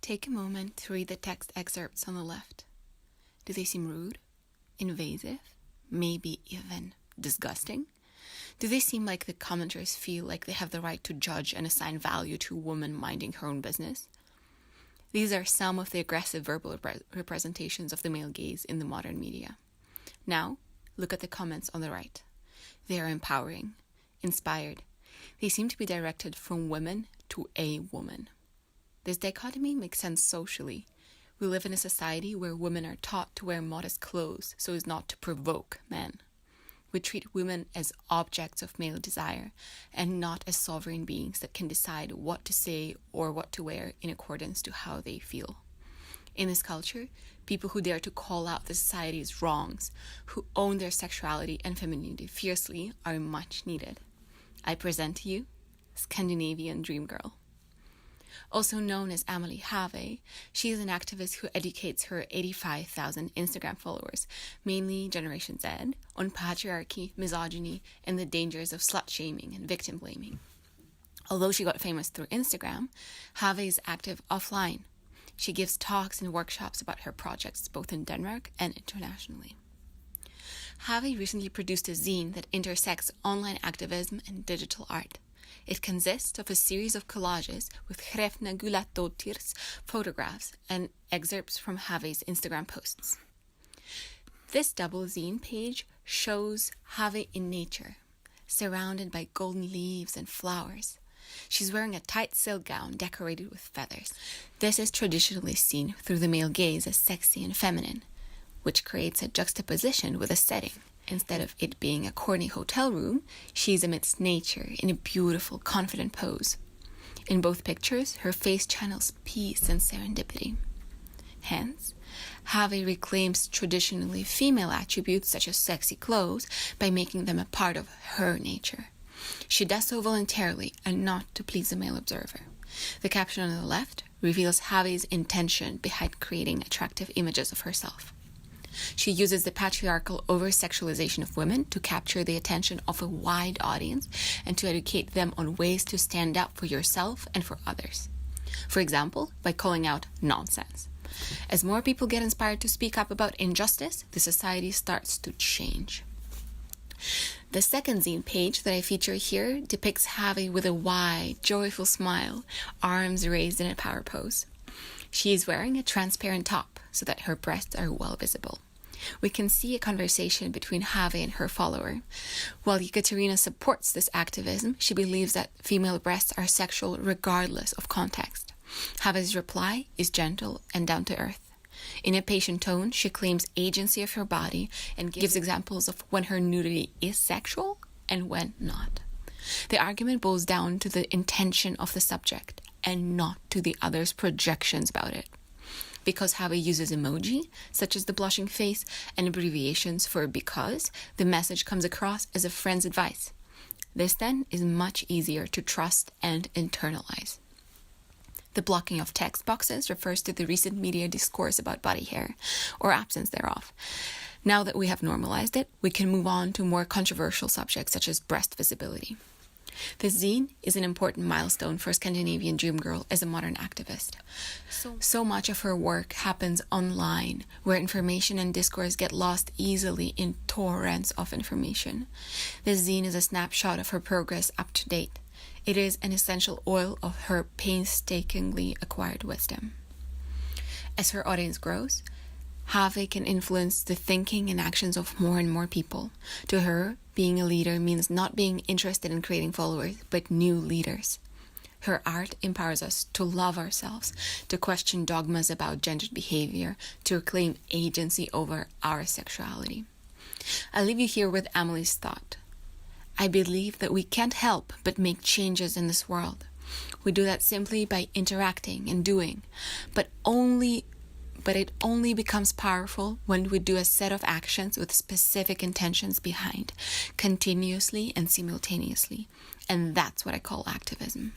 Take a moment to read the text excerpts on the left. Do they seem rude, invasive, maybe even disgusting? Do they seem like the commenters feel like they have the right to judge and assign value to a woman minding her own business? These are some of the aggressive verbal representations of the male gaze in the modern media. Now, look at the comments on the right. They are empowering, inspired. They seem to be directed from women to a woman. This dichotomy makes sense socially. We live in a society where women are taught to wear modest clothes so as not to provoke men. We treat women as objects of male desire and not as sovereign beings that can decide what to say or what to wear in accordance to how they feel. In this culture, people who dare to call out the society's wrongs, who own their sexuality and femininity fiercely, are much needed. I present to you Scandinavian Dream Girl. Also known as Amelie Have, she is an activist who educates her 85,000 Instagram followers, mainly Generation Z, on patriarchy, misogyny, and the dangers of slut-shaming and victim-blaming. Although she got famous through Instagram, Have is active offline. She gives talks and workshops about her projects both in Denmark and internationally. Have recently produced a zine that intersects online activism and digital art. It consists of a series of collages with Hrefna Guladottir's photographs and excerpts from Have's Instagram posts. This double zine page shows Have in nature, surrounded by golden leaves and flowers. She's wearing a tight silk gown decorated with feathers. This is traditionally seen through the male gaze as sexy and feminine, which creates a juxtaposition with the setting. Instead of it being a corny hotel room, she's amidst nature in a beautiful, confident pose. In both pictures, her face channels peace and serendipity. Hence, Have reclaims traditionally female attributes such as sexy clothes by making them a part of her nature. She does so voluntarily and not to please the male observer. The caption on the left reveals Have's intention behind creating attractive images of herself. She uses the patriarchal over-sexualization of women to capture the attention of a wide audience and to educate them on ways to stand up for yourself and for others. For example, by calling out nonsense. As more people get inspired to speak up about injustice, the society starts to change. The second zine page that I feature here depicts Have with a wide, joyful smile, arms raised in a power pose. She is wearing a transparent top so that her breasts are well visible. We can see a conversation between Have and her follower. While Ekaterina supports this activism, she believes that female breasts are sexual regardless of context. Have's reply is gentle and down to earth. In a patient tone, she claims agency of her body and gives examples of when her nudity is sexual and when not. The argument boils down to the intention of the subject and not to the other's projections about it. Because Have uses emoji, such as the blushing face, and abbreviations for because, the message comes across as a friend's advice. This then is much easier to trust and internalize. The blocking of text boxes refers to the recent media discourse about body hair, or absence thereof. Now that we have normalized it, we can move on to more controversial subjects such as breast visibility. This zine is an important milestone for Scandinavian Dream Girl as a modern activist. So much of her work happens online, where information and discourse get lost easily in torrents of information. This zine is a snapshot of her progress up to date. It is an essential oil of her painstakingly acquired wisdom. As her audience grows, Have can influence the thinking and actions of more and more people. To her, being a leader means not being interested in creating followers, but new leaders. Her art empowers us to love ourselves, to question dogmas about gendered behavior, to reclaim agency over our sexuality. I leave you here with Amelie's thought. I believe that we can't help but make changes in this world. We do that simply by interacting and doing, but it only becomes powerful when we do a set of actions with specific intentions behind, continuously and simultaneously. And that's what I call activism.